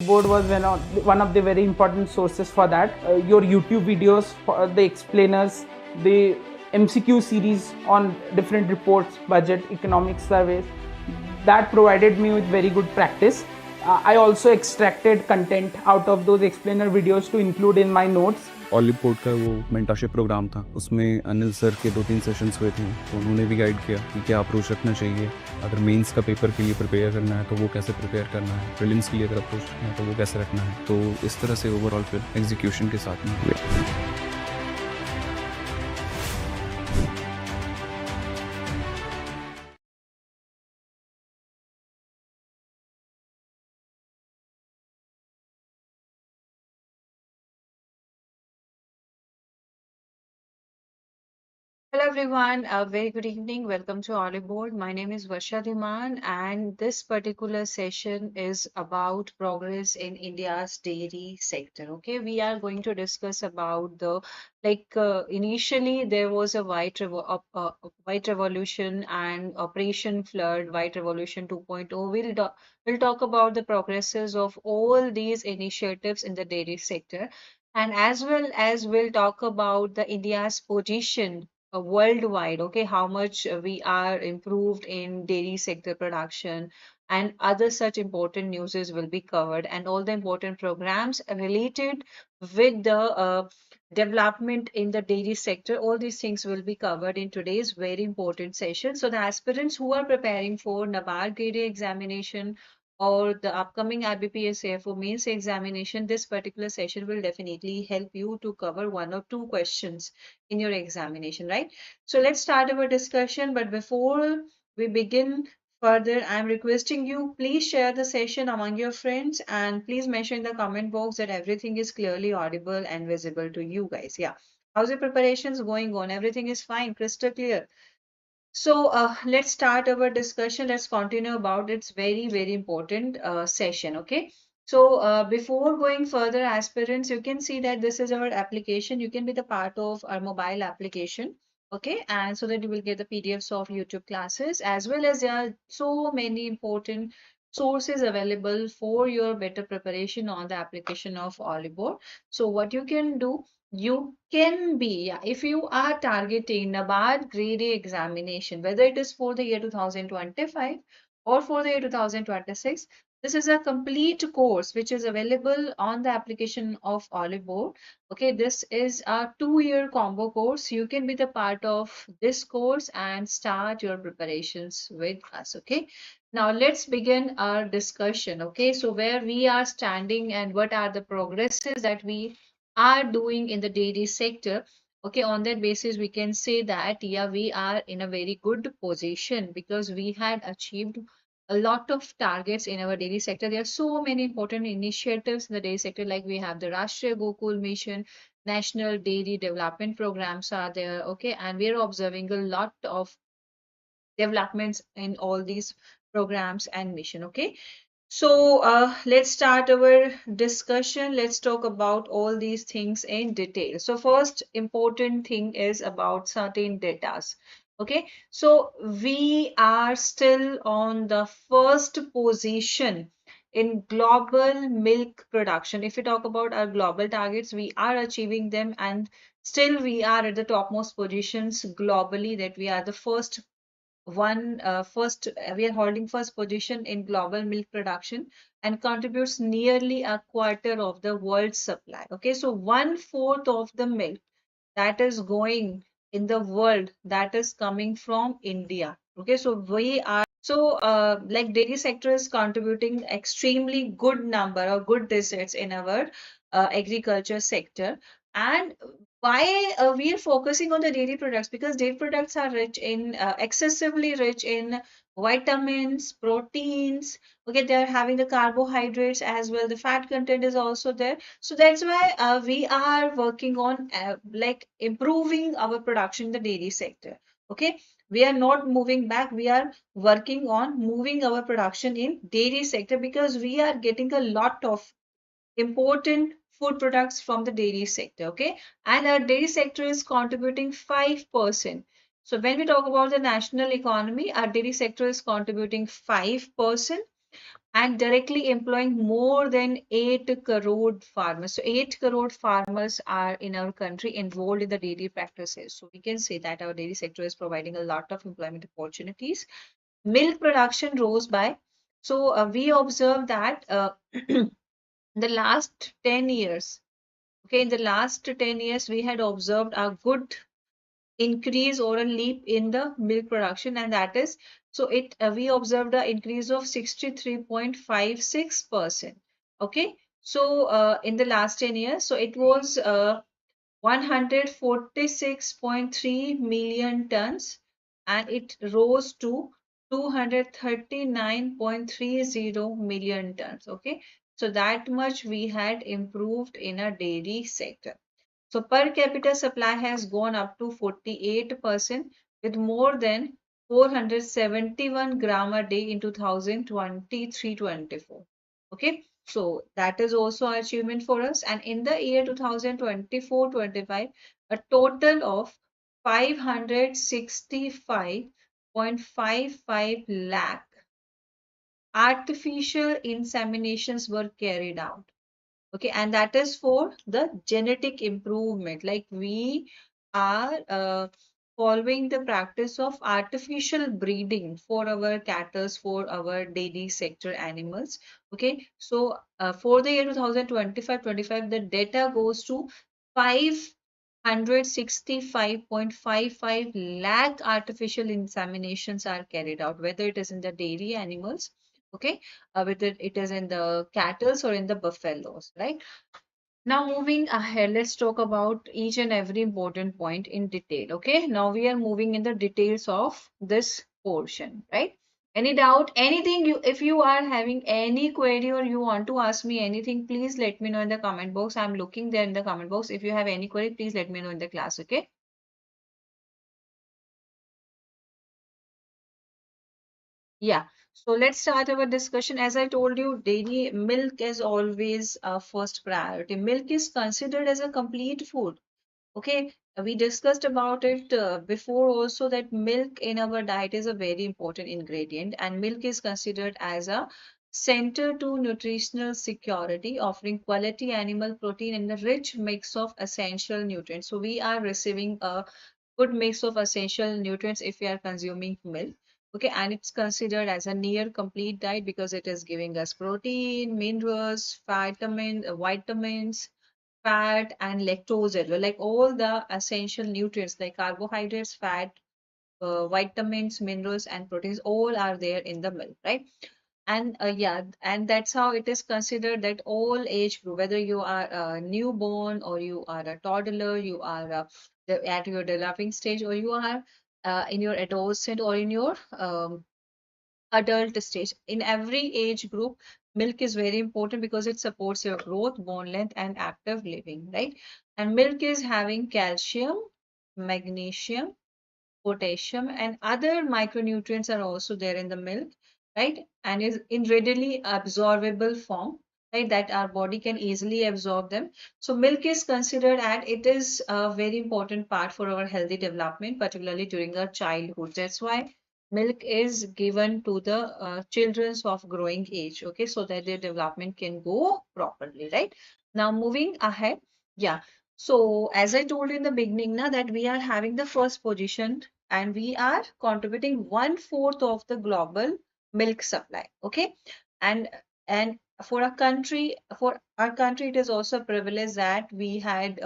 Oliveboard was one of the very important sources for that. Your YouTube videos for the explainers, the MCQ series on different reports, budget, economic surveys, that provided me with very good practice. I also extracted content out of those explainer videos to include in my notes. Oliveboard का वो mentorship programme था, उसमें Anil sir के 2-3 sessions हुए थे, तो उन्होंने भी गाइड किया कि क्या अप्रोच रखना चाहिए, अगर मेंस का पेपर के लिए प्रिपेयर करना है तो वो कैसे प्रिपेयर करना है, प्रीलिम्स के लिए अगर अप्रोच रखना है तो वो कैसे रखना है। तो इस तरह से ओवरऑल फिर एग्जीक्यूशन के साथ में हुए। Hello everyone, a very good evening. Welcome to Oliveboard. My name is Varsha Maa'm and this particular session is about progress in India's dairy sector. Okay, we are going to discuss about the initially there was a white revolution and Operation Flood, White Revolution 2.0. We'll talk about the progresses of all these initiatives in the dairy sector, and as well as we'll talk about the India's position worldwide, okay, how much we are improved in dairy sector production and other such important newses will be covered, and all the important programs related with the development in the dairy sector. All these things will be covered in today's very important session. So the aspirants who are preparing for NABARD Grade A examination or the upcoming IBPS AFO mains examination, this particular session will definitely help you to cover 1 or 2 questions in your examination, right? So let's start our discussion. But before we begin further, I'm requesting you, please share the session among your friends and please mention in the comment box that everything is clearly audible and visible to you guys. Yeah. How's your preparations going on? Everything is fine, crystal clear. So let's start our discussion. Let's continue about its very, very important session. Okay. So before going further, aspirants, you can see that this is our application. You can be the part of our mobile application. Okay. And so that you will get the PDFs of YouTube classes, as well as there are so many important sources available for your better preparation on the application of Oliveboard. So what you can do, you can be, yeah, if you are targeting NABARD Grade A examination, whether it is for the year 2025 or for the year 2026, this is a complete course which is available on the application of Oliveboard. Okay, this is a 2-year combo course. You can be the part of this course and start your preparations with us. Okay, now let's begin our discussion. Okay, so where we are standing and what are the progresses that we are doing in the dairy sector. Okay, on that basis we can say that yeah, we are in a very good position because we had achieved a lot of targets in our dairy sector. There are so many important initiatives in the dairy sector, like we have the Rashtriya Gokul Mission, National Dairy Development Programs are there. Okay, and we are observing a lot of developments in all these programs and mission. Okay, so let's start our discussion. Let's talk about all these things in detail. So first important thing is about certain datas. Okay, so we are still on the first position in global milk production. If we talk about our global targets, we are achieving them, and still we are at the topmost positions globally, that we are the we are holding first position in global milk production and contributes nearly a quarter of the world's supply. Okay, so 1/4 of the milk that is going in the world, that is coming from India. Okay, so we are like dairy sector is contributing extremely good number or good results in our agriculture sector. And why we are focusing on the dairy products? Because dairy products are rich in excessively rich in vitamins, proteins. Okay, they are having the carbohydrates as well. The fat content is also there. So that's why we are working on like improving our production in the dairy sector. Okay, we are not moving back. We are working on moving our production in dairy sector because we are getting a lot of important food products from the dairy sector. Okay, and our dairy sector is contributing 5%. So when we talk about the national economy, our dairy sector is contributing 5%. and directly employing more than 8 crore farmers. So 8 crore farmers are in our country involved in the dairy practices. So we can say that our dairy sector is providing a lot of employment opportunities. Milk production rose by, so we observe that the last 10 years, okay, in the last 10 years, we had observed a good increase or a leap in the milk production, and that is, so it we observed an increase of 63.56%. Okay, so in the last 10 years, so it was 146.3 million tons, and it rose to 239.30 million tons. Okay, so that much we had improved in a dairy sector. So per capita supply has gone up to 48% with more than 471 gram a day in 2023-24. Okay, so that is also an achievement for us. And in the year 2024-25, a total of 565.55 lakh artificial inseminations were carried out. Okay, and that is for the genetic improvement. Like we are following the practice of artificial breeding for our cattle, for our dairy sector animals. Okay, so for the year 2025-25, the data goes to 565.55 lakh artificial inseminations are carried out, whether it is in the dairy animals, okay, whether it is in the cattle or in the buffaloes, right? Now moving ahead, let's talk about each and every important point in detail. Okay, now we are moving in the details of this portion, right? Any doubt, anything you, if you are having any query or you want to ask me anything, please let me know in the comment box. I'm looking there in the comment box. If you have any query, please let me know in the class, okay? Yeah, so let's start our discussion. As I told you, dairy milk is always a first priority. Milk is considered as a complete food. Okay, we discussed about it before also, that milk in our diet is a very important ingredient, and milk is considered as a center to nutritional security, offering quality animal protein and a rich mix of essential nutrients. So we are receiving a good mix of essential nutrients if we are consuming milk. Okay, and it's considered as a near complete diet because it is giving us protein, minerals, vitamins, fat, and lactose as well. Like all the essential nutrients like carbohydrates, fat, vitamins, minerals, and proteins, all are there in the milk, right? And yeah, and that's how it is considered that all age group, whether you are a newborn or you are a toddler, you are at your developing stage, or you are in your adolescent or in your adult stage, in every age group, milk is very important because it supports your growth, bone length, and active living, right? And milk is having calcium, magnesium, potassium, and other micronutrients are also there in the milk, right? And is in readily absorbable form, right? That our body can easily absorb them. So milk is considered, and it is a very important part for our healthy development, particularly during our childhood. That's why milk is given to the children of growing age, okay, so that their development can go properly, right? Now moving ahead, yeah. So as I told you in the beginning, now that we are having the first position and we are contributing 1/4 of the global milk supply. Okay, and and for our country, it is also a privilege that we had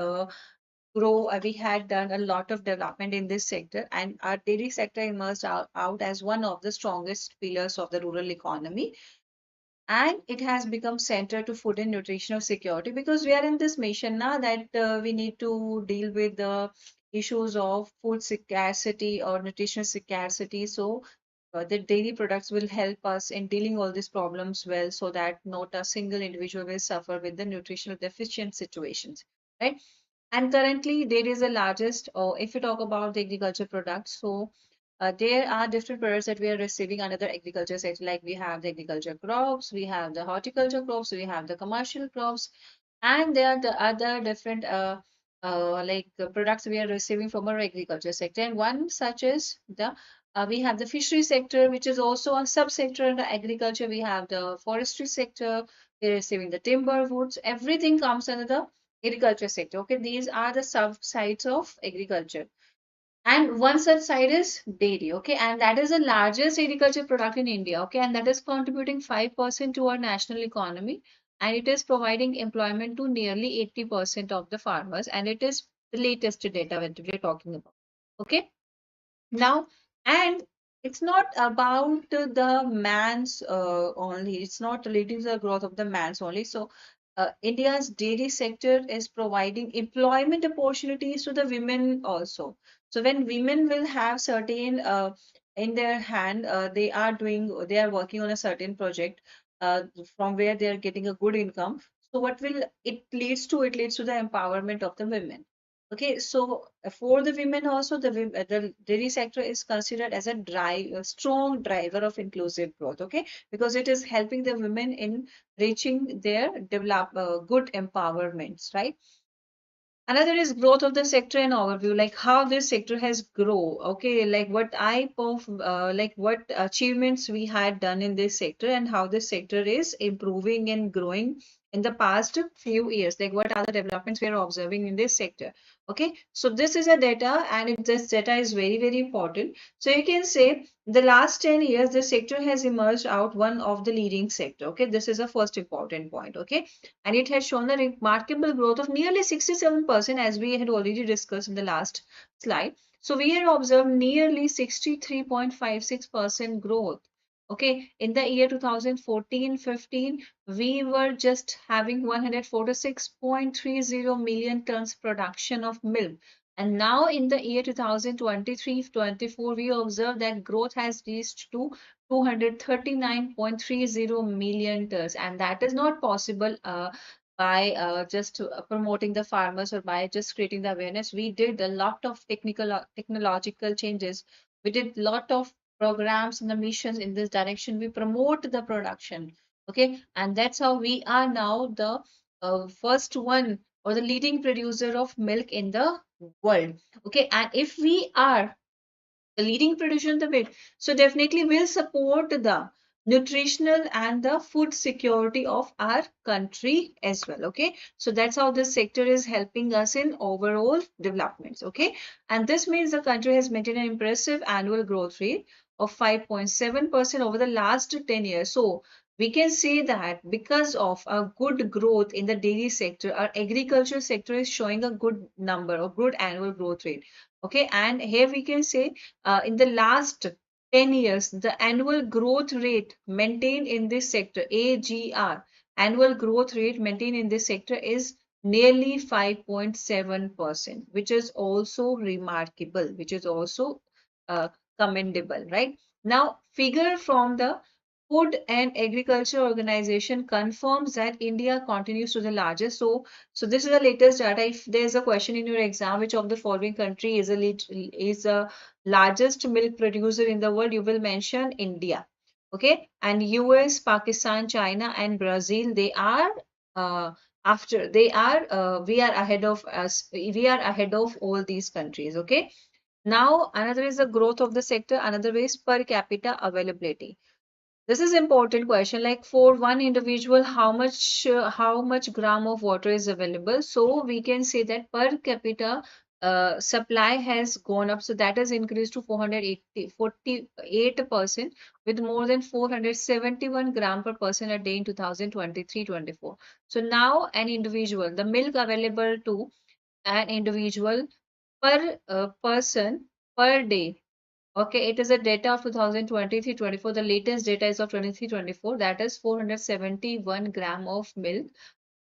done a lot of development in this sector, and our dairy sector emerged out as one of the strongest pillars of the rural economy, and it has become center to food and nutritional security because we are in this mission now that we need to deal with the issues of food scarcity or nutritional scarcity. So the dairy products will help us in dealing all these problems well, so that not a single individual will suffer with the nutritional deficient situations, right? And currently, there is the largest, or if you talk about the agriculture products, so there are different products that we are receiving under the agriculture sector. Like we have the agriculture crops, we have the horticulture crops, we have the commercial crops, and there are the other different products we are receiving from our agriculture sector. And one such is the We have the fishery sector, which is also a subsector under agriculture. We have the forestry sector. We're receiving the timber, woods. Everything comes under the agriculture sector. Okay, these are the sub sides of agriculture. And one such side is dairy, okay, and that is the largest agriculture product in India, okay, and that is contributing 5% to our national economy, and it is providing employment to nearly 80% of the farmers, and it is the latest data that we're talking about, okay. Now, and it's not about the man's only, it's not relating to the growth of the man's only. So, India's dairy sector is providing employment opportunities to the women also. So, when women will have certain in their hand, they are working on a certain project from where they are getting a good income. So, what will it leads to? It leads to the empowerment of the women. Okay, so for the women also, the dairy sector is considered as a strong driver of inclusive growth. Okay, because it is helping the women in reaching their good empowerments, right? Another is growth of the sector and overview, like how this sector has grown. Okay, like what achievements we had done in this sector and how this sector is improving and growing in the past few years. Like what are the developments we are observing in this sector. Okay, so this is a data, and this data is very, very important. So you can say the last 10 years, the sector has emerged out one of the leading sector. Okay, this is a first important point. Okay, and it has shown a remarkable growth of nearly 67%, as we had already discussed in the last slide. So we had observed nearly 63.56% growth. Okay, in the year 2014-15, we were just having 146.30 million tons production of milk. And now in the year 2023-24, we observe that growth has reached to 239.30 million tons, and that is not possible by just promoting the farmers or by just creating the awareness. We did a lot of technological changes. We did a lot of programs and the missions in this direction. We promote the production, okay, and that's how we are now the first one or the leading producer of milk in the world, okay. And if we are the leading producer in the world, so definitely will support the nutritional and the food security of our country as well. Okay, so that's how this sector is helping us in overall developments. Okay, and this means the country has maintained an impressive annual growth rate of 5.7% over the last 10 years. So we can say that because of a good growth in the dairy sector, our agriculture sector is showing a good number or good annual growth rate. Okay, and here we can say in the last 10 years, the annual growth rate maintained in this sector, AGR, annual growth rate maintained in this sector is nearly 5.7%, which is also remarkable, which is also uh, commendable, right? Now, figure from the Food and Agriculture Organization confirms that India continues to the largest. So this is the latest data. If there's a question in your exam, which of the following country is a largest milk producer in the world, you will mention India. Okay, and US, Pakistan, China, and Brazil, they are we are ahead of us. We are ahead of all these countries. Okay. Now, another is the growth of the sector. Another is per capita availability. This is important question, like for one individual, how much gram of water is available. So we can say that per capita supply has gone up. So that has increased to 48% with more than 471 gram per person a day in 2023-24. So now an individual, the milk available to an individual per person per day. Okay, it is a data of 2023-24. The latest data is of 23-24. That is 471 gram of milk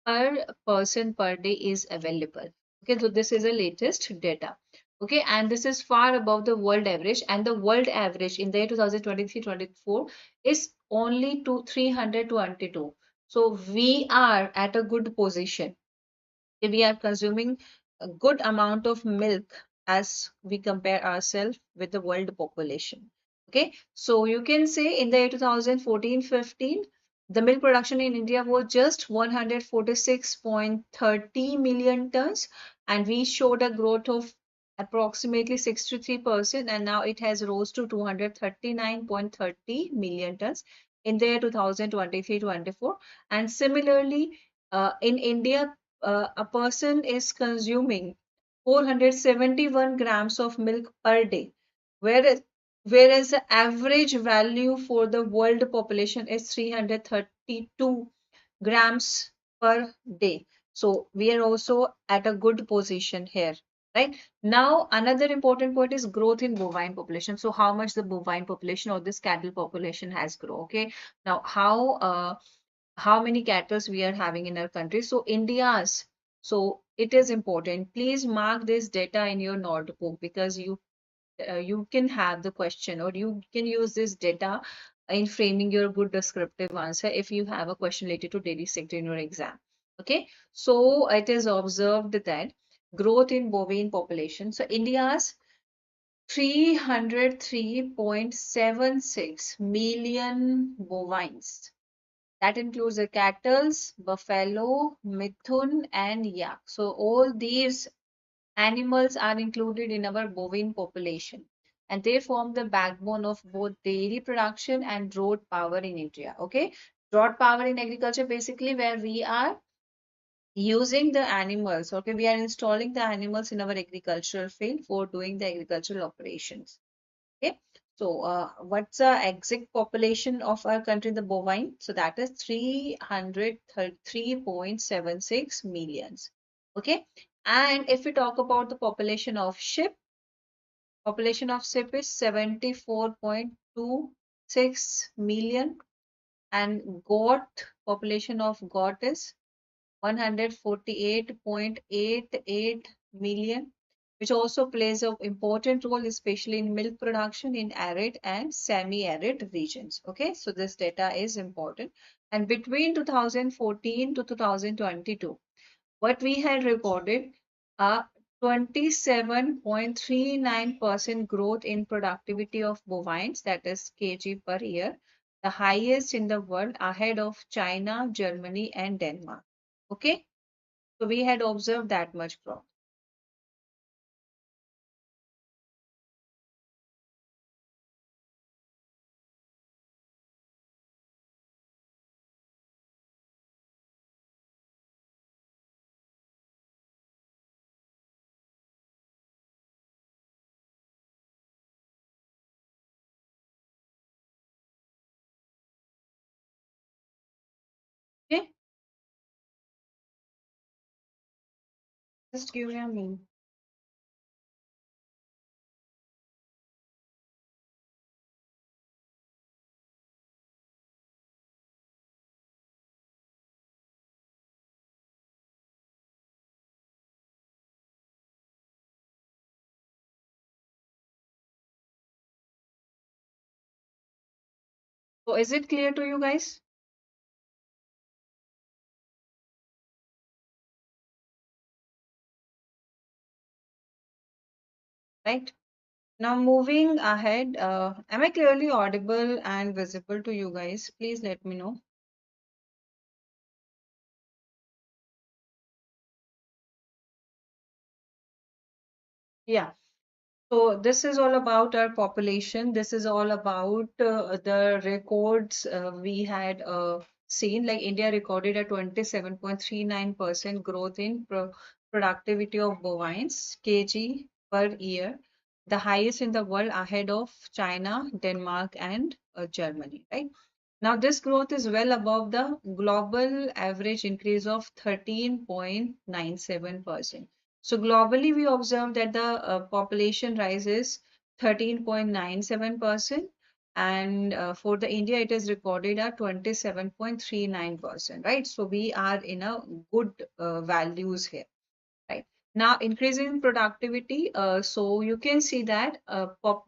per person per day is available. Okay, so this is the latest data. Okay, and this is far above the world average. And the world average in the year 2023-24 is only to 322. So we are at a good position. We are consuming a good amount of milk as we compare ourselves with the world population. Okay, so you can say in the year 2014-15, the milk production in India was just 146.30 million tons, and we showed a growth of approximately 63%, and now it has rose to 239.30 million tons in the year 2023-24. And similarly, in India, a person is consuming 471 grams of milk per day, whereas the average value for the world population is 332 grams per day. So we are also at a good position here, right? Now, another important point is growth in bovine population. So how much the bovine population or this cattle population has grown, okay? Now, how many cattle we are having in our country? So India's, so it is important. Please mark this data in your notebook because you can have the question or you can use this data in framing your good descriptive answer if you have a question related to dairy sector in your exam. Okay, so it is observed that growth in bovine population. So India's 303.76 million bovines. That includes the cattle, buffalo, mithun, and yak. So all these animals are included in our bovine population, and they form the backbone of both dairy production and road power in India. Okay, road power in agriculture basically where we are using the animals. Okay, we are installing the animals in our agricultural field for doing the agricultural operations. Okay, so what's the exact population of our country, the bovine? So that is 333.76 millions. Okay, and if we talk about the population of sheep is 74.26 million, and goat, population of goat is 148.88 million, which also plays an important role, especially in milk production in arid and semi-arid regions. Okay, so this data is important. And between 2014 to 2022, what we had recorded a 27.39% growth in productivity of bovines, that is kg per year, the highest in the world, ahead of China, Germany, and Denmark. Okay, so we had observed that much growth. Okay, just give me a minute. So is it clear to you guys? Right. Now moving ahead, am I clearly audible and visible to you guys? Please let me know. Yeah. So this is all about our population. This is all about the records we had seen. Like India recorded a 27.39% growth in productivity of bovines kg per year, the highest in the world, ahead of China, Denmark, and Germany. Right. Now, this growth is well above the global average increase of 13.97%. So globally, we observe that the population rises 13.97%, and for the India, it is recorded at 27.39%, right? So we are in a good values here, right? Now, increasing productivity, so you can see that for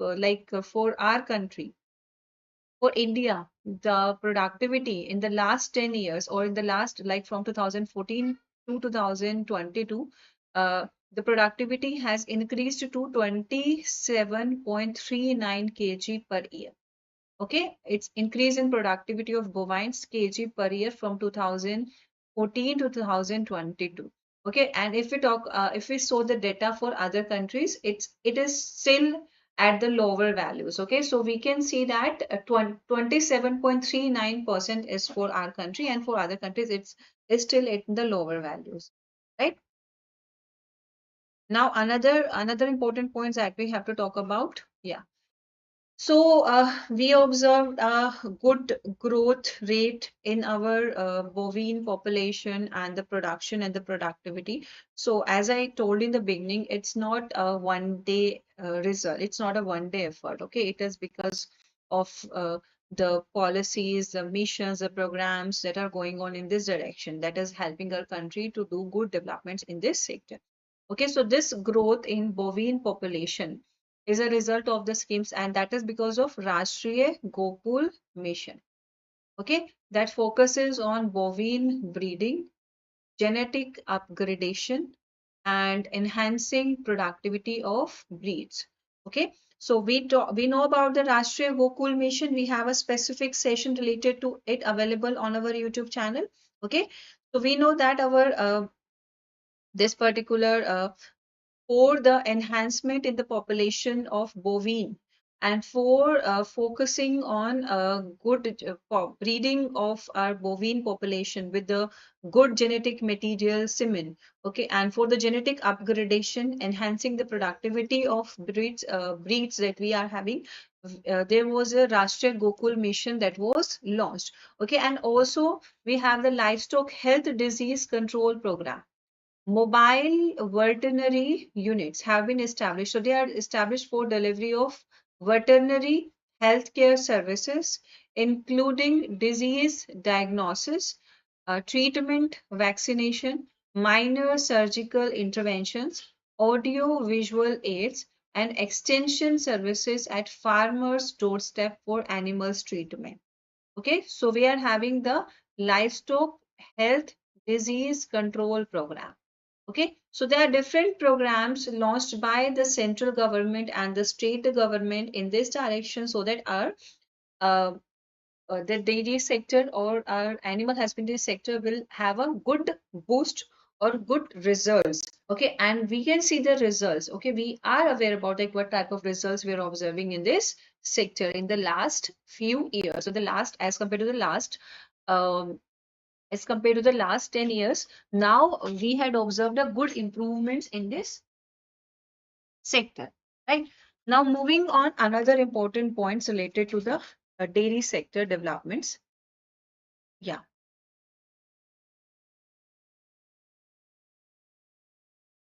our country, for India, the productivity in the last 10 years or in the last, like from 2014 to 2022, the productivity has increased to 27.39 kg per year. Okay, it's increase in productivity of bovines kg per year from 2014 to 2022. Okay, and if we talk, if we saw the data for other countries, it is still at the lower values. Okay, so we can see that 27.39% is for our country, and for other countries, it's still in the lower values, right? Now, another important points that we have to talk about. Yeah. So we observed a good growth rate in our bovine population and the production and the productivity. So as I told in the beginning, it's not a one day result. It's not a one day effort. Okay, it is because of the policies, the missions, the programs that are going on in this direction that is helping our country to do good developments in this sector. Okay, so this growth in bovine population is a result of the schemes, and that is because of Rashtriya Gokul mission. Okay, that focuses on bovine breeding, genetic upgradation, and enhancing productivity of breeds. Okay, so we know about the Rashtriya Gokul mission. We have a specific session related to it available on our YouTube channel. Okay, so we know that our this particular for the enhancement in the population of bovine and for focusing on good breeding of our bovine population with the good genetic material semen, okay, and for the genetic upgradation, enhancing the productivity of breeds that we are having. There was a Rashtriya Gokul mission that was launched, okay, and also we have the livestock health disease control program. Mobile veterinary units have been established. So they are established for delivery of veterinary healthcare services, including disease diagnosis, treatment, vaccination, minor surgical interventions, audio visual aids, and extension services at farmers' doorstep for animals treatment. Okay, so we are having the livestock health disease control program. Okay, so there are different programs launched by the central government and the state government in this direction so that our uh, the dairy sector or our animal husbandry sector will have a good boost or good results. Okay, and we can see the results. Okay, we are aware about like what type of results we are observing in this sector in the last few years. So the last as compared to the last as compared to the last 10 years, now we had observed a good improvements in this sector, right? Now moving on, another important points related to the dairy sector developments. Yeah.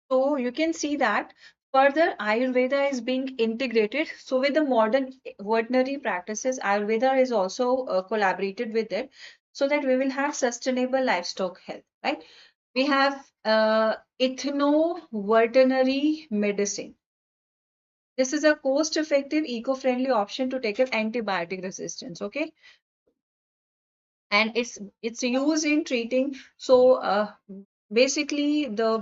So you can see that further Ayurveda is being integrated. So with the modern veterinary practices, Ayurveda is also collaborated with it so that we will have sustainable livestock health, right? We have ethno-veterinary medicine. This is a cost-effective, eco-friendly option to take up antibiotic resistance. Okay, and it's used in treating. So basically, the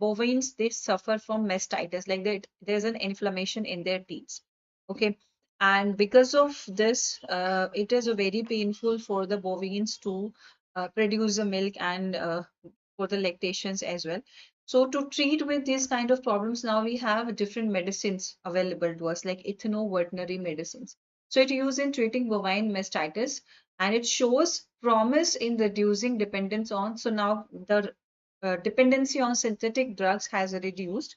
bovines they suffer from mastitis, like there's an inflammation in their teeth. Okay, and because of this, it is a very painful for the bovines to produce the milk and for the lactations as well. So to treat with these kind of problems, now we have different medicines available to us, like ethno-veterinary medicines. So it used in treating bovine mastitis, and it shows promise in reducing dependence on. So now the dependency on synthetic drugs has reduced.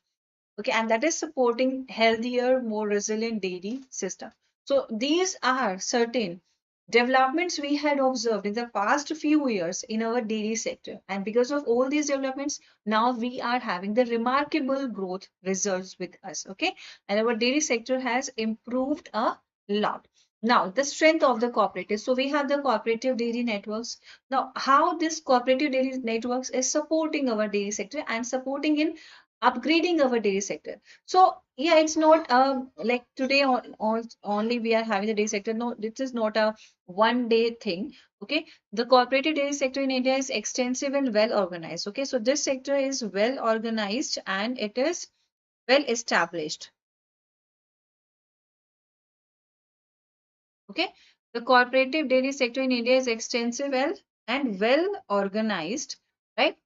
Okay, and that is supporting healthier, more resilient dairy system. So these are certain developments we had observed in the past few years in our dairy sector. And because of all these developments, now we are having the remarkable growth results with us. Okay, and our dairy sector has improved a lot. Now, the strength of the cooperatives. So we have the cooperative dairy networks. Now, how this cooperative dairy networks is supporting our dairy sector and supporting in upgrading our dairy sector. So yeah, it's not like today only we are having the dairy sector. No, this is not a one day thing. Okay, the cooperative dairy sector in India is extensive and well organized. Okay, so this sector is well organized and it is well established. Okay, the cooperative dairy sector in India is extensive and well organized, right?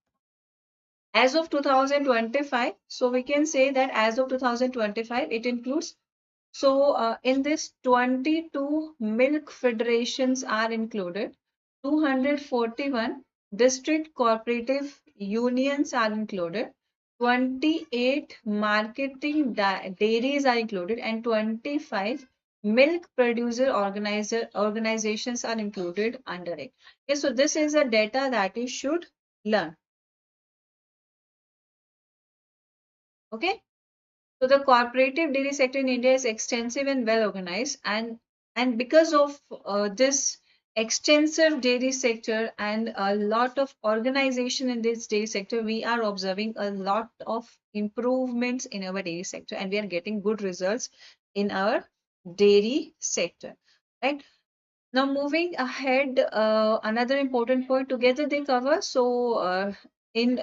As of 2025, so we can say that as of 2025, it includes, so in this 22 milk federations are included, 241 district cooperative unions are included, 28 marketing dairies are included, and 25 milk producer organizations are included under it. Okay, so this is a data that you should learn. Okay. So the cooperative dairy sector in India is extensive and well organized, and because of this extensive dairy sector and a lot of organization in this dairy sector, we are observing a lot of improvements in our dairy sector, and we are getting good results in our dairy sector, right? Now, moving ahead, another important point together they cover. So, in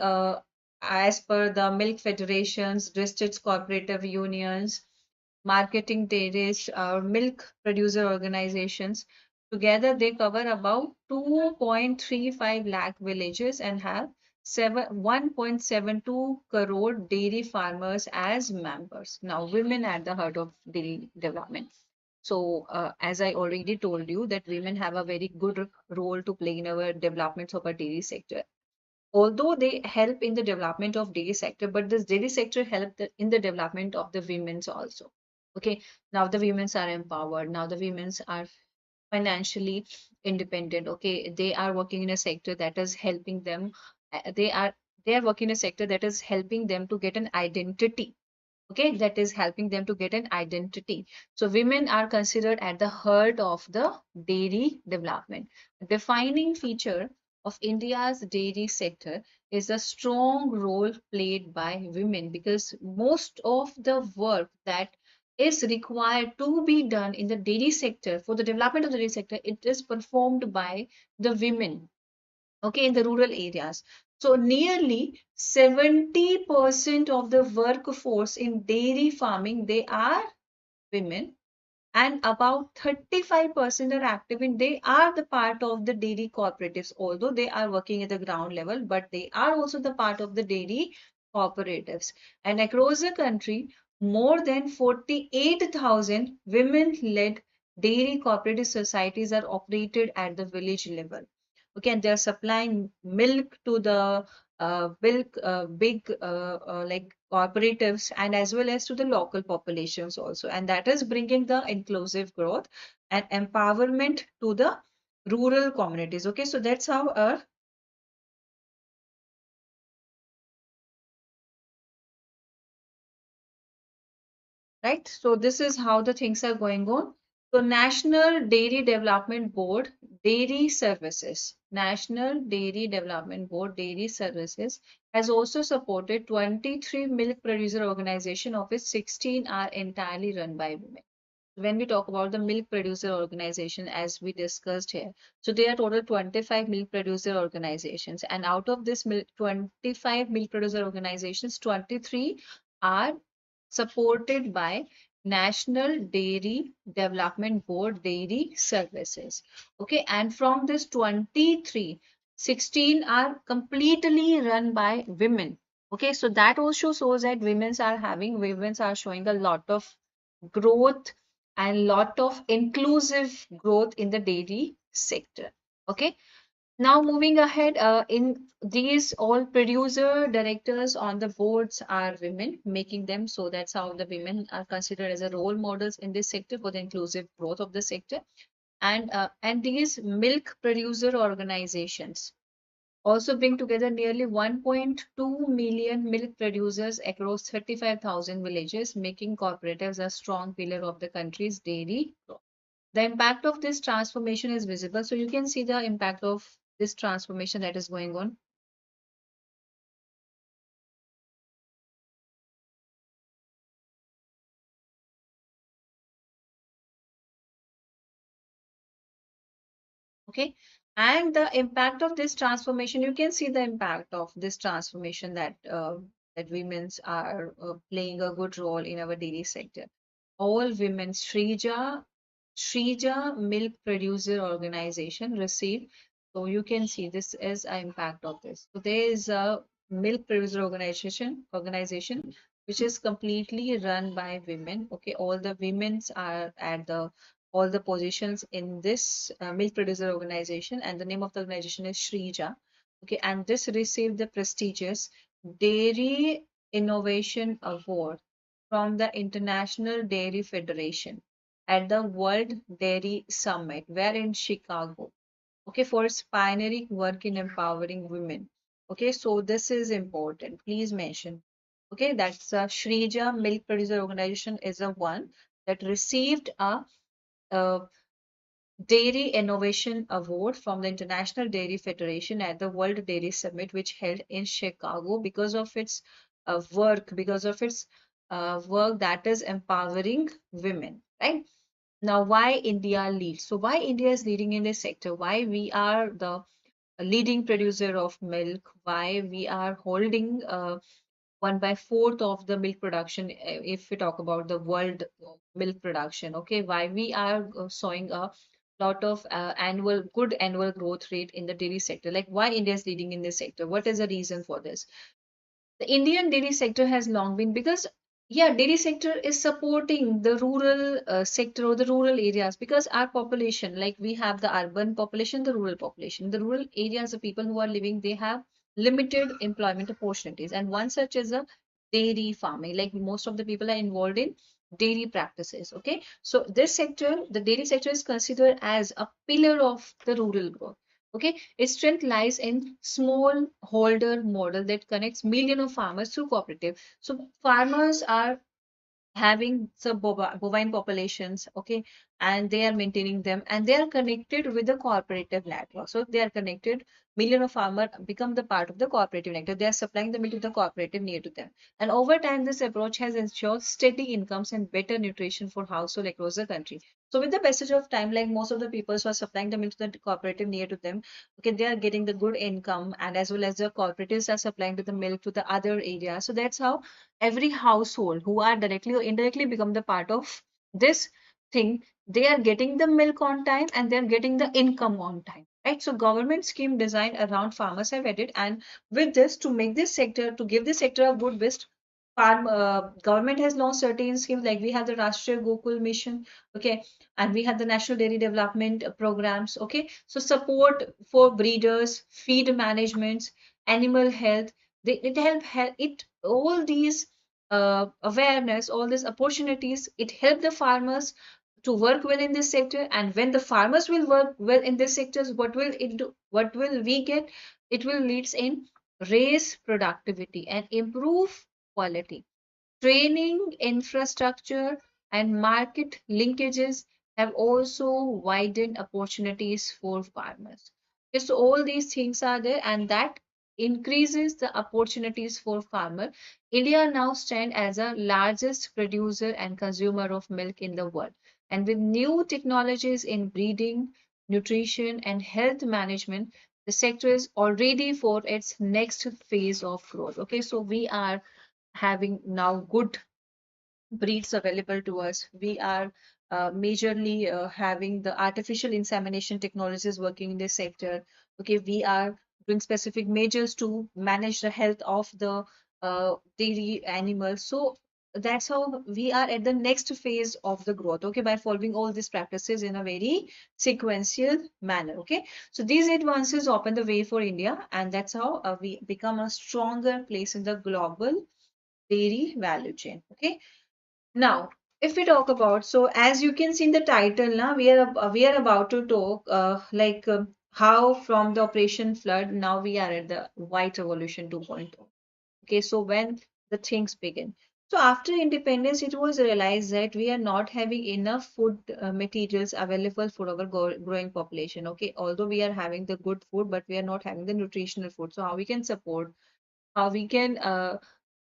as per the milk federations, districts, cooperative unions, marketing dairies, milk producer organizations, together they cover about 2.35 lakh villages and have 1.72 crore dairy farmers as members. Now, women at the heart of dairy development. So, as I already told you, that women have a very good role to play in our development of our dairy sector. Although they help in the development of dairy sector, but this dairy sector help in the development of the women's also. Okay, now the women's are empowered. Now the women's are financially independent. Okay, they are working in a sector that is helping them. They are working in a sector that is helping them to get an identity, okay, that is helping them to get an identity. So women are considered at the heart of the dairy development. A defining feature of India's dairy sector is the strong role played by women, because most of the work that is required to be done in the dairy sector for the development of the dairy sector, it is performed by the women, okay, in the rural areas. So nearly 70% of the workforce in dairy farming, they are women, and about 35% are active in, they are the part of the dairy cooperatives, although they are working at the ground level, but they are also the part of the dairy cooperatives. And across the country, more than 48,000 women-led dairy cooperative societies are operated at the village level. Okay, and they're supplying milk to the big like cooperatives, and as well as to the local populations also, and that is bringing the inclusive growth and empowerment to the rural communities. Okay, so that's how right, so this is how the things are going on. So National Dairy Development Board Dairy Services, National Dairy Development Board Dairy Services has also supported 23 milk producer organization, of which 16 are entirely run by women. When we talk about the milk producer organization, as we discussed here, so there are total 25 milk producer organizations, and out of this 25 milk producer organizations, 23 are supported by National Dairy Development Board Dairy Services. Okay, and from this 23, 16 are completely run by women. Okay, so that also shows that women are showing a lot of growth and lot of inclusive growth in the dairy sector. Okay, now moving ahead, in these all producer directors on the boards are women, making them, so that's how the women are considered as a role models in this sector for the inclusive growth of the sector. And these milk producer organizations also bring together nearly 1.2 million milk producers across 35,000 villages, making cooperatives a strong pillar of the country's dairy growth. The impact of this transformation is visible. So you can see the impact of this transformation that is going on. Okay, and the impact of this transformation, you can see the impact of this transformation, that women's are playing a good role in our dairy sector. All women Shrija Milk Producer Organization received. So you can see this is an impact of this. So there is a milk producer organization which is completely run by women. Okay, all the women's are at the all the positions in this milk producer organization, and the name of the organization is Shrija. Okay, and this received the prestigious Dairy Innovation Award from the International Dairy Federation at the World Dairy Summit, where in Chicago. Okay, for its pioneering work in empowering women. Okay, so this is important. Please mention. Okay, that's Shrija Milk Producer Organization is a one that received a Dairy Innovation Award from the International Dairy Federation at the World Dairy Summit, which held in Chicago because of its work that is empowering women, right? Now, why India leads? So, why India is leading in this sector? Why we are the leading producer of milk? Why we are holding 1/4 of the milk production, if we talk about the world milk production? Okay, why we are showing a lot of good annual growth rate in the dairy sector? Like, why India is leading in this sector? What is the reason for this? The Indian dairy sector has long been, because yeah, dairy sector is supporting the rural sector or the rural areas, because our population, like we have the urban population, the rural population. The rural areas, the people who are living, they have limited employment opportunities, and one such is a dairy farming. Like most of the people are involved in dairy practices. Okay, so this sector, the dairy sector, is considered as a pillar of the rural growth. Okay, its strength lies in small holder model that connects millions of farmers through cooperative. So farmers are having some bovine populations, okay, and they are maintaining them, and they are connected with the cooperative network. So they are connected. Million of farmers become the part of the cooperative network. They are supplying the milk to the cooperative near to them. And over time, this approach has ensured steady incomes and better nutrition for household across the country. So with the passage of time, like most of the people who are supplying the milk to the cooperative near to them, okay, they are getting the good income, and as well as the cooperatives are supplying to the milk to the other areas. So that's how every household who are directly or indirectly become the part of this thing, they are getting the milk on time and they're getting the income on time, right? So government scheme designed around farmers have added, and with this, to make this sector, to give this sector a good best government has launched certain schemes, like we have the Rashtriya Gokul Mission, okay, and we have the National Dairy Development Programs, okay. So support for breeders, feed managements, animal health, it help it, all these awareness, all these opportunities, it help the farmers to work well in this sector. And when the farmers will work well in this sectors, what will it do? What will we get? It will leads in raise productivity and improve quality. Training, infrastructure, and market linkages have also widened opportunities for farmers. Okay, so all these things are there, and that increases the opportunities for farmer. India now stands as the largest producer and consumer of milk in the world. And with new technologies in breeding, nutrition, and health management, the sector is already for its next phase of growth. Okay, so we are having now good breeds available to us. We are majorly having the artificial insemination technologies working in this sector. Okay, we are doing specific measures to manage the health of the dairy animals. So that's how we are at the next phase of the growth. Okay, by following all these practices in a very sequential manner. Okay, so these advances open the way for India, and that's how we become a stronger place in the global dairy value chain. Okay, now, if we talk about, so as you can see in the title, now we are about to talk how from the Operation Flood, now we are at the White Revolution 2.0. Okay, so when the things begin. So after independence, it was realized that we are not having enough food materials available for our growing population. Okay, although we are having the good food, but we are not having the nutritional food. So how we can support, how we can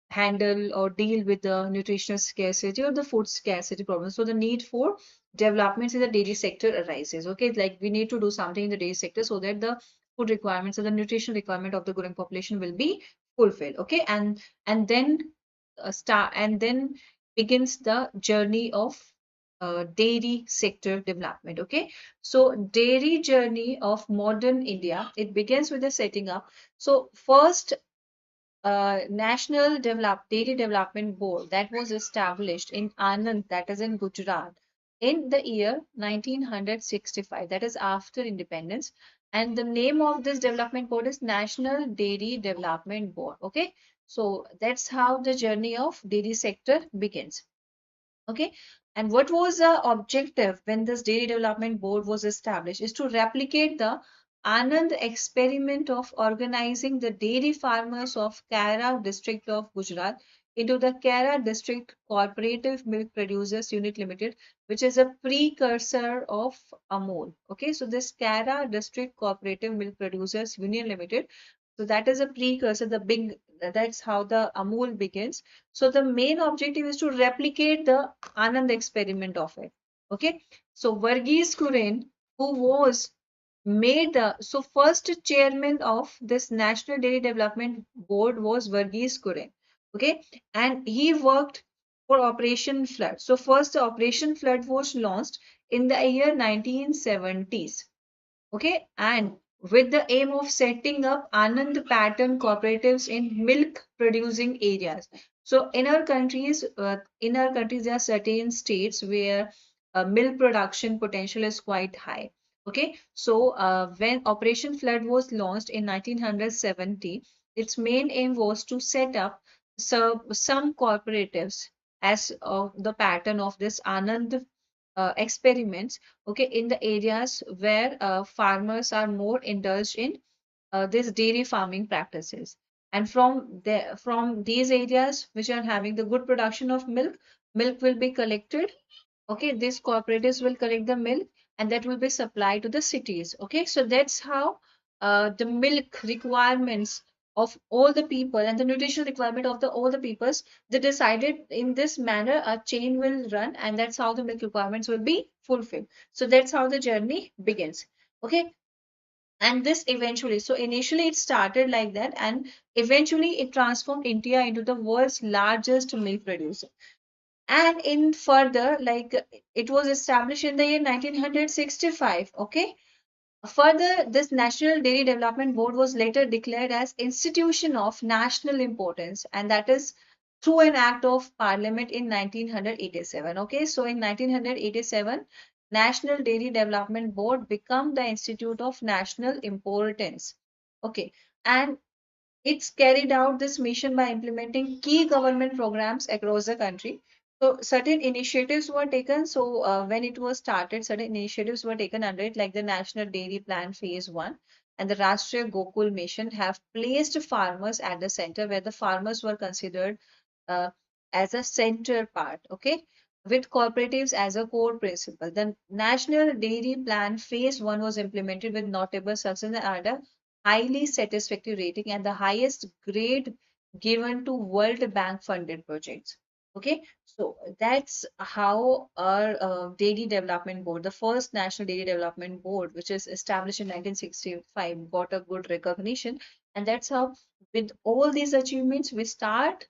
handle or deal with the nutritional scarcity or the food scarcity problem. So the need for developments in the dairy sector arises. Okay, like we need to do something in the dairy sector so that the food requirements or the nutrition requirement of the growing population will be fulfilled. Okay, and then start and then begins the journey of dairy sector development. Okay, so dairy journey of modern India, it begins with the setting up. So first National Dairy Development Board that was established in Anand, that is in Gujarat, in the year 1965, that is after independence. And the name of this development board is National Dairy Development Board. Okay, so that's how the journey of dairy sector begins. Okay, and what was the objective when this Dairy Development Board was established is to replicate the Anand experiment of organizing the dairy farmers of Kaira district of Gujarat into the Kaira district Cooperative Milk Producers Unit Limited, which is a precursor of Amul. Okay, so this Kaira district Cooperative Milk Producers Union Limited, so that is a precursor, the big, that's how the Amul begins. So the main objective is to replicate the Anand experiment of it. Okay. So Varghese Kuren, who was made the so first chairman of this National Dairy Development Board was Varghese Kuren. Okay. And he worked for Operation Flood. So first the Operation Flood was launched in the year 1970s. Okay, and with the aim of setting up Anand pattern cooperatives in milk producing areas. So in our countries, there are certain states where milk production potential is quite high. Okay, so when Operation Flood was launched in 1970, its main aim was to set up some cooperatives as the pattern of this Anand experiments, okay, in the areas where farmers are more indulged in this dairy farming practices. And from these areas which are having the good production of milk, milk will be collected. Okay, these cooperatives will collect the milk and that will be supplied to the cities. Okay, so that's how the milk requirements of all the people and the nutritional requirement of the all the peoples, they decided in this manner a chain will run and that's how the milk requirements will be fulfilled. So that's how the journey begins. Okay, and this eventually, so initially it started like that and eventually it transformed India into the world's largest milk producer. And in further, like it was established in the year 1965. Okay, further, this National Dairy Development Board was later declared as institution of national importance, and that is through an act of parliament in 1987. Okay, so in 1987, National Dairy Development Board became the institute of national importance. Okay, and it's carried out this mission by implementing key government programs across the country. So certain initiatives were taken. So when it was started, certain initiatives were taken under it, like the National Dairy Plan Phase 1 and the Rashtriya Gokul Mission have placed farmers at the center where the farmers were considered uh, as a center part, okay, with cooperatives as a core principle. The National Dairy Plan Phase 1 was implemented with notable success and had a highly satisfactory rating and the highest grade given to World Bank funded projects. Okay, so that's how our Dairy Development Board, the first National Dairy Development Board, which is established in 1965, got a good recognition. And that's how, with all these achievements, we start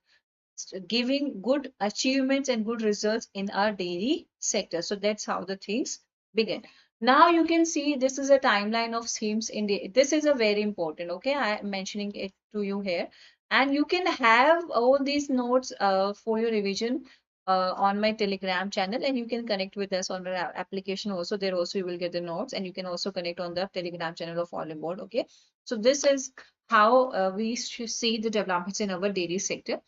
giving good achievements and good results in our dairy sector. So that's how the things begin. Now you can see this is a timeline of schemes in the, this is a very important, okay, I am mentioning it to you here. And you can have all these notes for your revision on my Telegram channel, and you can connect with us on our application also. There also you will get the notes, and you can also connect on the Telegram channel of Oliveboard. Okay, so this is how we should see the developments in our dairy sector.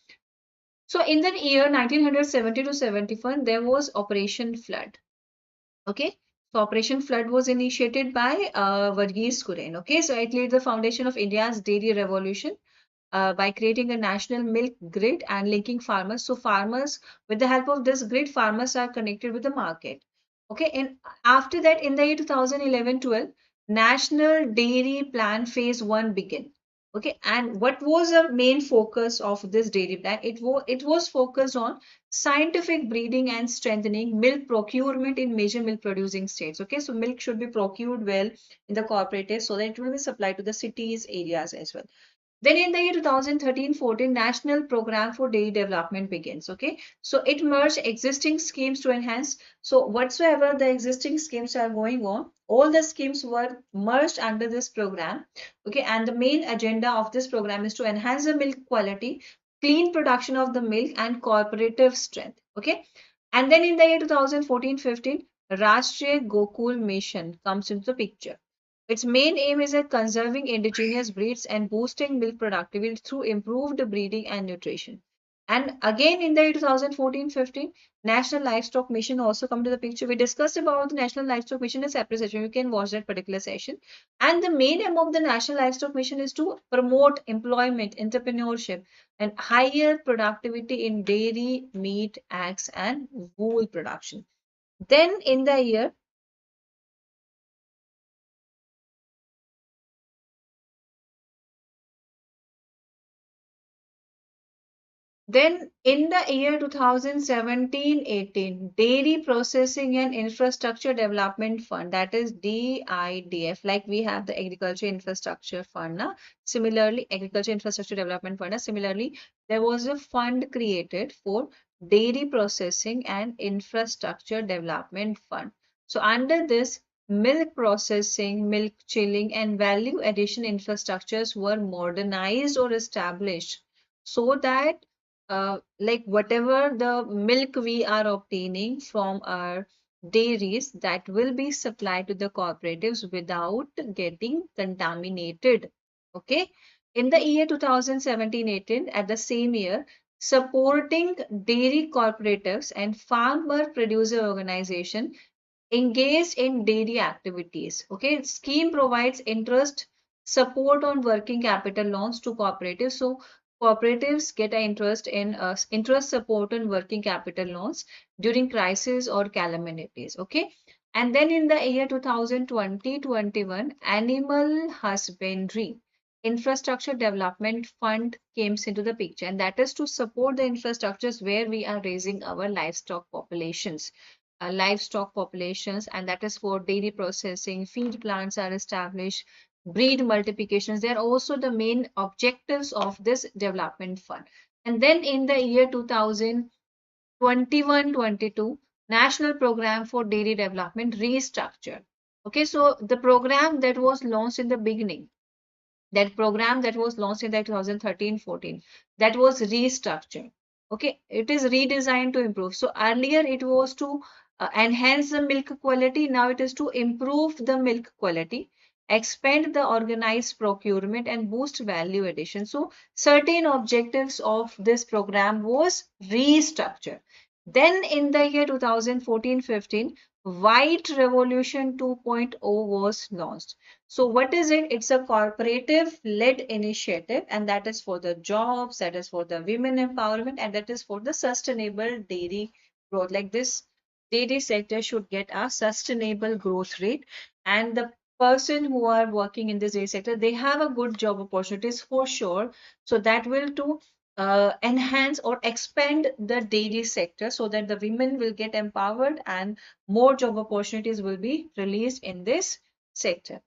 So in the year 1970 to 71, there was Operation Flood. Okay. So Operation Flood was initiated by Varghese Kuren. Okay. So it laid the foundation of India's dairy revolution by creating a national milk grid and linking farmers. So farmers, with the help of this grid, farmers are connected with the market. Okay, and after that, in the year 2011-12, National Dairy Plan Phase 1 began. Okay, and what was the main focus of this dairy plan? It was focused on scientific breeding and strengthening milk procurement in major milk producing states. Okay, so milk should be procured well in the cooperatives so that it will be supplied to the cities areas as well. Then in the year 2013-14, National Program for Dairy Development begins. Okay, so it merged existing schemes to enhance. So whatsoever the existing schemes are going on, all the schemes were merged under this program. Okay, and the main agenda of this program is to enhance the milk quality, clean production of the milk, and cooperative strength. Okay, and then in the year 2014-15, Rashtriya Gokul Mission comes into the picture. Its main aim is at conserving indigenous breeds and boosting milk productivity through improved breeding and nutrition. And again in the year 2014-15, National Livestock Mission also come to the picture. We discussed about the National Livestock Mission in a separate session. You can watch that particular session. And the main aim of the National Livestock Mission is to promote employment, entrepreneurship, and higher productivity in dairy, meat, eggs, and wool production. Then in the year Then in the year 2017-18, Dairy Processing and Infrastructure Development Fund, that is DIDF, like we have the Agriculture Infrastructure Fund. Similarly, Agriculture Infrastructure Development Fund. Similarly, there was a fund created for Dairy Processing and Infrastructure Development Fund. So under this, milk processing, milk chilling, and value addition infrastructures were modernized or established so that like whatever the milk we are obtaining from our dairies, that will be supplied to the cooperatives without getting contaminated. Okay. In the year 2017-18, at the same year, supporting dairy cooperatives and farmer producer organization engaged in dairy activities. Okay, scheme provides interest support on working capital loans to cooperatives. So cooperatives get an interest in interest support on working capital loans during crisis or calamities. Okay, and then in the year 2020-21, Animal Husbandry Infrastructure Development Fund came into the picture, and that is to support the infrastructures where we are raising our livestock populations, and that is for dairy processing. Feed plants are established, breed multiplications. They are also the main objectives of this development fund. And then in the year 2021-22, National Program for Dairy Development restructured. Okay, so the program that was launched in the beginning, that program that was launched in the 2013-14, that was restructured. Okay, it is redesigned to improve. So earlier it was to enhance the milk quality. Now it is to improve the milk quality, expand the organized procurement, and boost value addition. So certain objectives of this program was restructured. Then in the year 2014-15, White Revolution 2.0 was launched. So what is it? It's a cooperative led initiative, and that is for the jobs, that is for the women empowerment, and that is for the sustainable dairy growth. Like this dairy sector should get a sustainable growth rate, and the person who are working in this dairy sector, they have a good job opportunities for sure. So that will to enhance or expand the dairy sector so that the women will get empowered and more job opportunities will be released in this sector.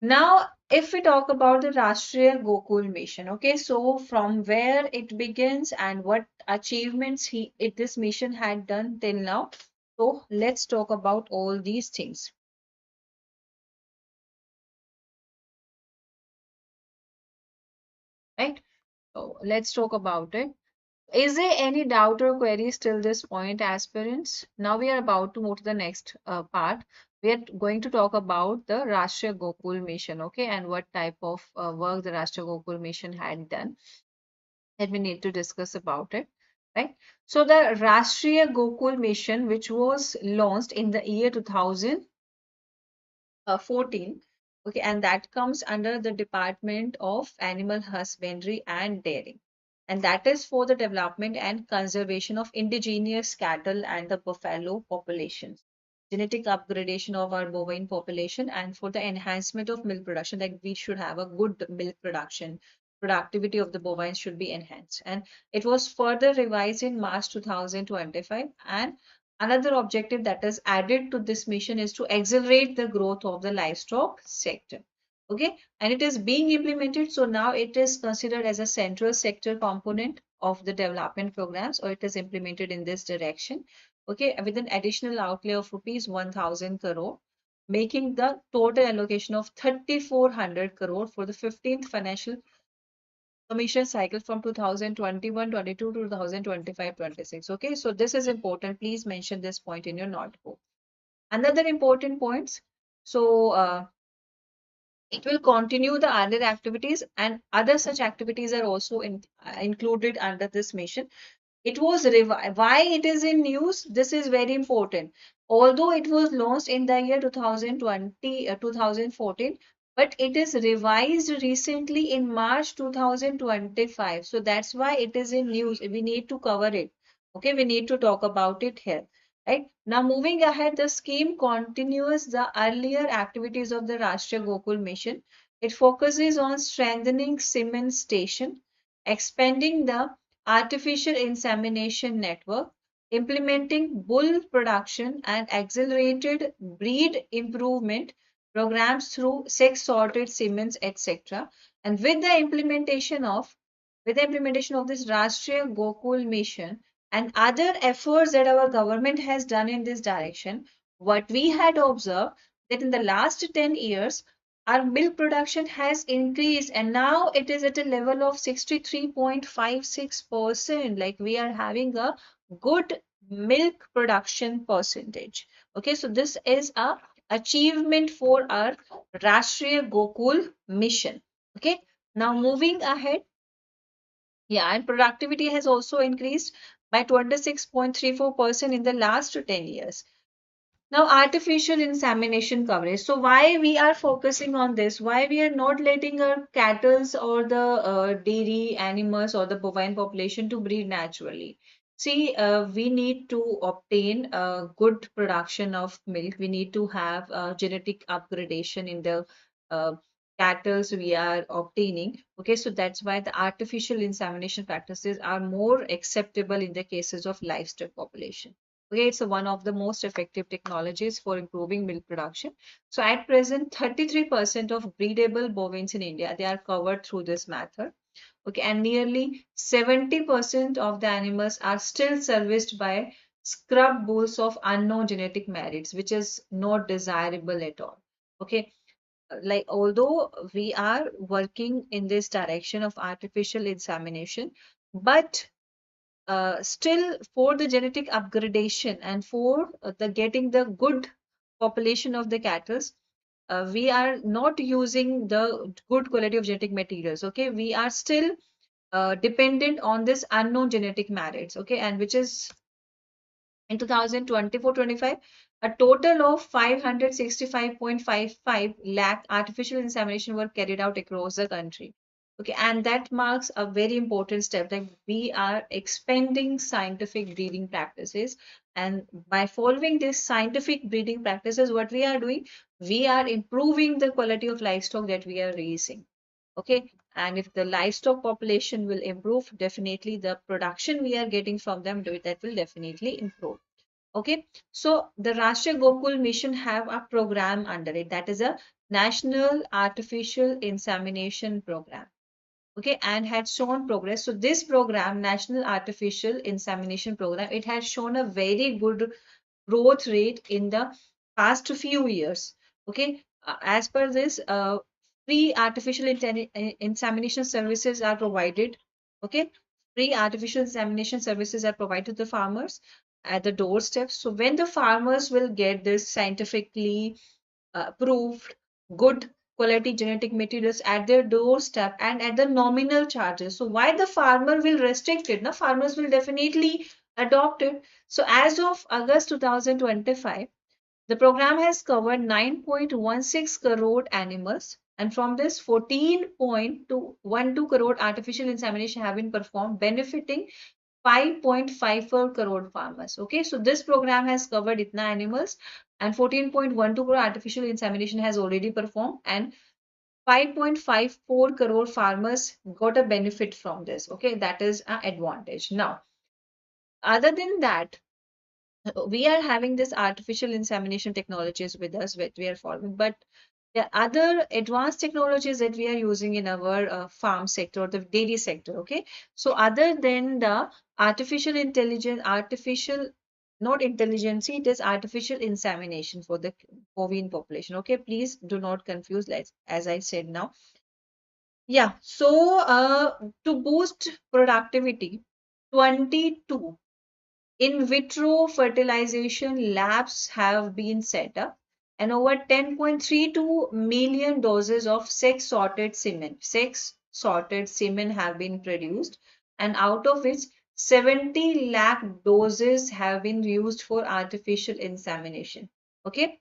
Now, if we talk about the Rashtriya Gokul Mission, okay, so from where it begins and what achievements this mission had done till now. So let's talk about all these things, right? So let's talk about it. Is there any doubt or queries till this point, aspirants? Now we are about to move to the next part. We are going to talk about the Rashtriya Gokul Mission, okay, and what type of work the Rashtriya Gokul Mission had done. That we need to discuss about it, right? So the Rashtriya Gokul Mission, which was launched in the year 2014, okay, and that comes under the Department of Animal Husbandry and Dairy, and that is for the development and conservation of indigenous cattle and the buffalo populations, genetic upgradation of our bovine population, and for the enhancement of milk production. Like we should have a good milk production, productivity of the bovines should be enhanced. And it was further revised in March 2025. And another objective that is added to this mission is to accelerate the growth of the livestock sector. Okay, and it is being implemented. So now it is considered as a central sector component of the development programs, or it is implemented in this direction. Okay, with an additional outlay of rupees 1,000 crore, making the total allocation of 3,400 crore for the 15th financial commission cycle from 2021-22 to 2025-26. Okay, so this is important. Please mention this point in your notebook. Another important points. So it will continue the other activities, and other such activities are also included under this mission. It was why it is in news. This is very important. Although it was launched in the year 2020, 2014, but it is revised recently in March 2025. So that's why it is in news. We need to cover it. Okay, we need to talk about it here. Right now, moving ahead, the scheme continues the earlier activities of the Rashtriya Gokul mission. It focuses on strengthening semen station, expanding the artificial insemination network, implementing bull production and accelerated breed improvement programs through sex sorted semen, etc. And with the implementation of this Rashtriya Gokul mission and other efforts that our government has done in this direction, what we had observed that in the last 10 years, our milk production has increased and now it is at a level of 63.56%. Like we are having a good milk production percentage. Okay, so this is a achievement for our Rashtriya Gokul mission. Okay, now moving ahead. Yeah, and productivity has also increased by 26.34% in the last 10 years. Now, artificial insemination coverage. So, why we are focusing on this? Why we are not letting our cattle or the dairy animals or the bovine population to breed naturally? See, we need to obtain a good production of milk. We need to have genetic upgradation in the uh, cattle we are obtaining. Okay, so that's why the artificial insemination practices are more acceptable in the cases of livestock population. Okay, it's one of the most effective technologies for improving milk production. So at present, 33% of breedable bovines in India, they are covered through this method. Okay, and nearly 70% of the animals are still serviced by scrub bulls of unknown genetic merits, which is not desirable at all. Okay, like although we are working in this direction of artificial insemination, but still for the genetic upgradation and for the getting the good population of the cattle, we are not using the good quality of genetic materials. Okay, we are still dependent on this unknown genetic merits. Okay, and which is in 2024-25, a total of 565.55 lakh artificial insemination were carried out across the country. Okay, and that marks a very important step that we are expanding scientific breeding practices. And by following these scientific breeding practices, what we are doing, we are improving the quality of livestock that we are raising. Okay, and if the livestock population will improve, definitely the production we are getting from them, that will definitely improve. Okay, so the Rashtriya Gokul mission have a program under it, that is a National Artificial Insemination Program. Okay, and had shown progress. So this program, National Artificial Insemination Program, it has shown a very good growth rate in the past few years. Okay, as per this, free artificial insemination services are provided. Okay, free artificial insemination services are provided to the farmers at the doorstep. So when the farmers will get this scientifically approved, good quality genetic materials at their doorstep and at the nominal charges. So why the farmer will restrict it? Now farmers will definitely adopt it. So as of August 2025, the program has covered 9.16 crore animals, and from this 14.12 crore artificial insemination have been performed, benefiting 5.54 crore farmers. Okay, so this program has covered itna animals and 14.12 crore artificial insemination has already performed, and 5.54 crore farmers got a benefit from this. Okay, that is an advantage. Now, other than that, we are having this artificial insemination technologies with us, which we are following, but There are other advanced technologies that we are using in our farm sector or the dairy sector. Okay, so other than the artificial intelligence, not intelligence, it is artificial insemination for the bovine population. Okay, please do not confuse, as I said now. Yeah, so to boost productivity, 22 in vitro fertilization labs have been set up, and over 10.32 million doses of sex sorted semen have been produced, and out of which 70 lakh doses have been used for artificial insemination. Okay,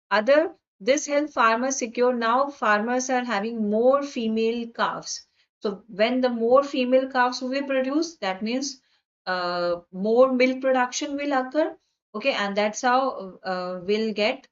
other this help farmers secure. Now farmers are having more female calves. So when the more female calves will be produced, that means more milk production will occur. Okay, and that's how we'll get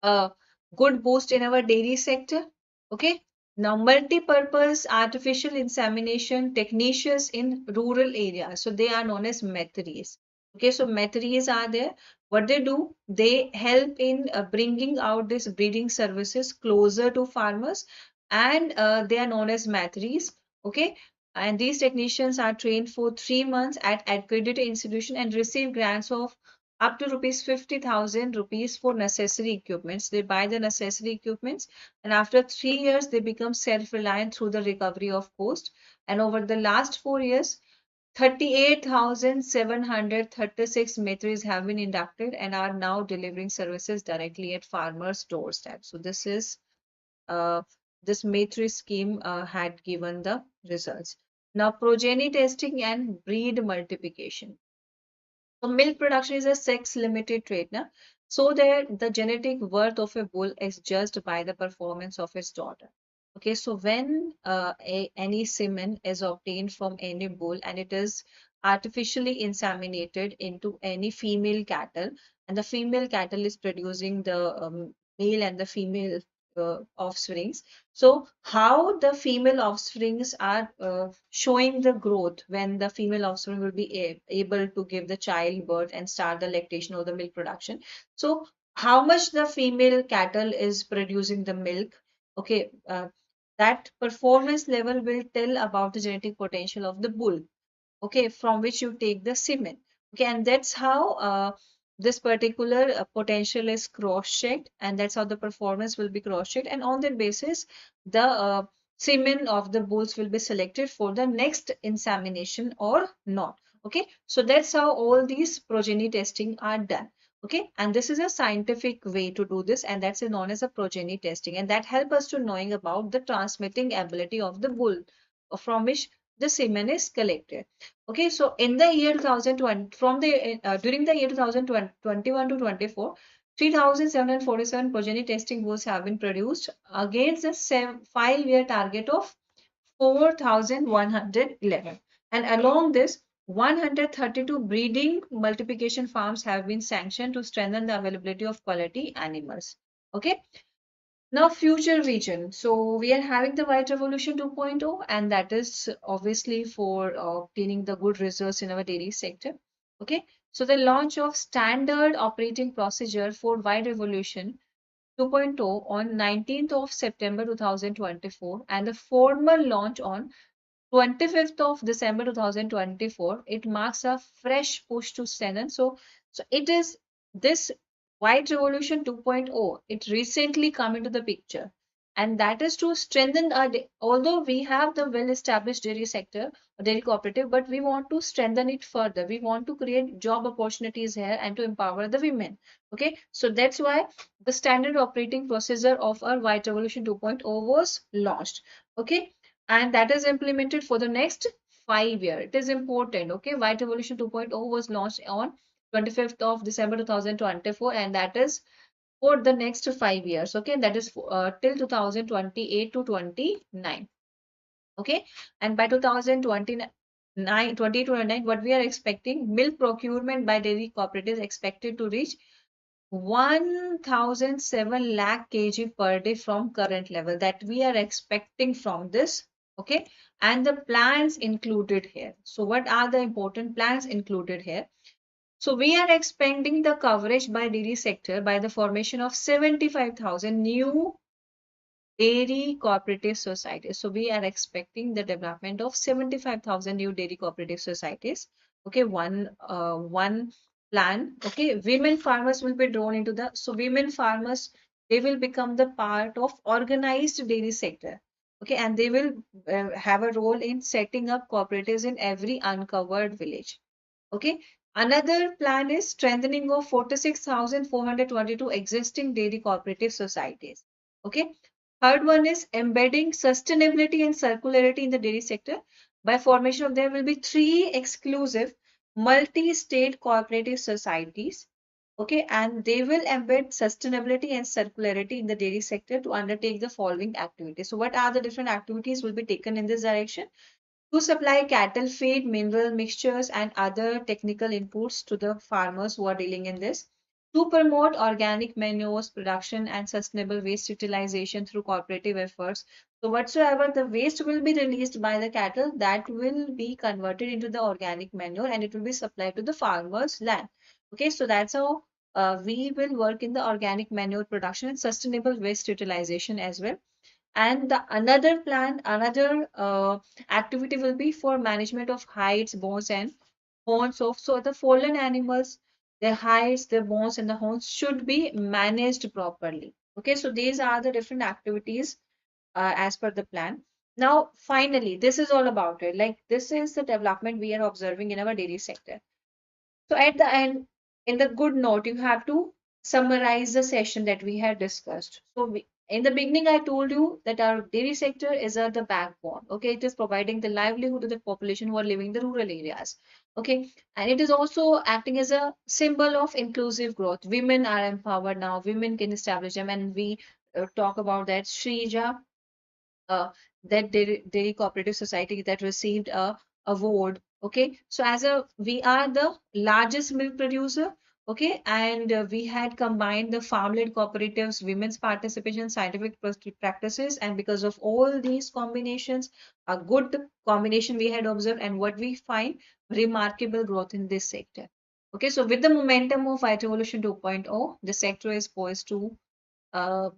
a good boost in our dairy sector. Okay. Now, multi-purpose artificial insemination technicians in rural areas. So they are known as methods. Okay, so methods are there. What they do, they help in bringing out this breeding services closer to farmers, and they are known as methods. Okay, and these technicians are trained for 3 months at accredited institution and receive grants of up to rupees 50,000 rupees for necessary equipments. They buy the necessary equipments, and after 3 years, they become self-reliant through the recovery of cost. And over the last 4 years, 38,736 methods have been inducted and are now delivering services directly at farmers' doorstep. So uh, this matrix scheme had given the results. Now, progeny testing and breed multiplication. So milk production is a sex-limited trait, na? So that the genetic worth of a bull is judged by the performance of its daughter. Okay, so when any semen is obtained from any bull and it is artificially inseminated into any female cattle, and the female cattle is producing the male and the female offsprings. So how the female offsprings are showing the growth when the female offspring will be able to give the childbirth and start the lactation or the milk production. So how much the female cattle is producing the milk, okay, that performance level will tell about the genetic potential of the bull, okay, from which you take the semen. Okay, and that's how this particular potential is cross-checked, and that's how the performance will be cross-checked. And on that basis, the semen of the bulls will be selected for the next insemination or not. Okay, so that's how all these progeny testing are done. Okay, and this is a scientific way to do this, and that's known as a progeny testing, and that help us to knowing about the transmitting ability of the bull from which the semen is collected. Okay, so in the year 2020, during the year 2021 to 24, 3,747 progeny testing bulls have been produced against the 5-year target of 4,111. And along this, 132 breeding multiplication farms have been sanctioned to strengthen the availability of quality animals. Okay, now, future vision. So, we are having the White Revolution 2.0, and that is obviously for obtaining the good results in our dairy sector. Okay, so the launch of standard operating procedure for White Revolution 2.0 on 19th of September 2024, and the formal launch on 25th of December 2024, it marks a fresh push to strengthen. So it is this White Revolution 2.0. It recently come into the picture, and that is to strengthen our. Although we have the well-established dairy sector, dairy cooperative, but we want to strengthen it further. We want to create job opportunities here and to empower the women. Okay, so that's why the standard operating procedure of our White Revolution 2.0 was launched. Okay, and that is implemented for the next 5 years. It is important. Okay, White Revolution 2.0 was launched on 25th of December 2024, and that is for the next 5 years. Okay, that is till 2028 to 29. Okay, and by 2029, 2029, what we are expecting, milk procurement by dairy cooperatives expected to reach 1,007 lakh kg per day from current level that we are expecting from this. Okay, and the plans included here. So what are the important plans included here? So we are expanding the coverage by dairy sector by the formation of 75,000 new dairy cooperative societies. So we are expecting the development of 75,000 new dairy cooperative societies. Okay, one plan. Okay, women farmers will be drawn into the, so women farmers, they will become the part of organized dairy sector. Okay, and they will have a role in setting up cooperatives in every uncovered village. Okay. Another plan is strengthening of 46,422 existing dairy cooperative societies. Okay. Third one is embedding sustainability and circularity in the dairy sector. By formation of there will be three exclusive multi-state cooperative societies. Okay, and they will embed sustainability and circularity in the dairy sector to undertake the following activities. So, what are the different activities will be taken in this direction? To supply cattle feed, mineral mixtures, and other technical inputs to the farmers who are dealing in this. To promote organic manures production and sustainable waste utilization through cooperative efforts. So, whatsoever the waste will be released by the cattle, that will be converted into the organic manure and it will be supplied to the farmers' land. Okay, so that's how we will work in the organic manure production and sustainable waste utilization as well. And the another plan, another activity will be for management of hides, bones, and horns of, so the fallen animals, their hides, their bones, and the horns should be managed properly. Okay, so these are the different activities as per the plan. Now, finally, this is all about it. Like this is the development we are observing in our dairy sector. So at the end, in the good note, you have to summarize the session that we had discussed. So in the beginning, I told you that our dairy sector is the backbone. Okay, it is providing the livelihood to the population who are living in the rural areas. Okay, and it is also acting as a symbol of inclusive growth. Women are empowered now. Women can establish them, and we talk about that. Shrija, uh, that dairy cooperative society that received a award. Okay, so as a we are the largest milk producer. Okay, and we had combined the farm-led cooperatives, women's participation, scientific practices, and because of all these combinations, a good combination we had observed, and what we find remarkable growth in this sector. Okay, so with the momentum of White Revolution 2.0, the sector is poised to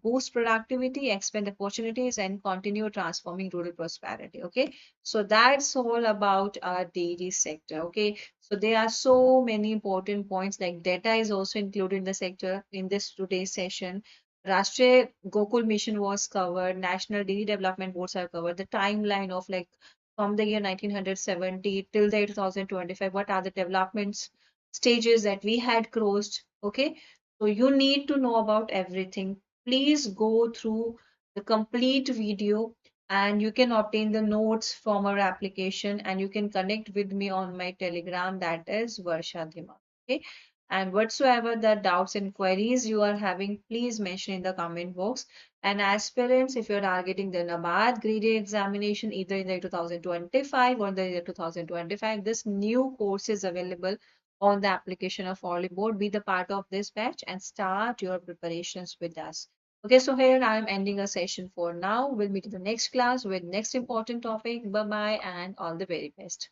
boost productivity, expand opportunities, and continue transforming rural prosperity. Okay, so that's all about our dairy sector. Okay, so there are so many important points like data is also included in the sector in this today's session. Rashtriya Gokul Mission was covered, National Dairy Development Boards are covered, the timeline of like from the year 1970 till the year 2025, what are the developments stages that we had crossed. Okay, so you need to know about everything. Please go through the complete video and you can obtain the notes from our application and you can connect with me on my Telegram, that is Varsha Dhima. Okay. And whatsoever the doubts and queries you are having, please mention in the comment box. And aspirants, if you're targeting the NABARD Grade A examination either in the year 2025 or in the year 2025, this new course is available on the application of Oliveboard. Be the part of this batch and start your preparations with us. Okay, so here I am ending a session for now. We'll meet in the next class with next important topic. Bye bye and all the very best.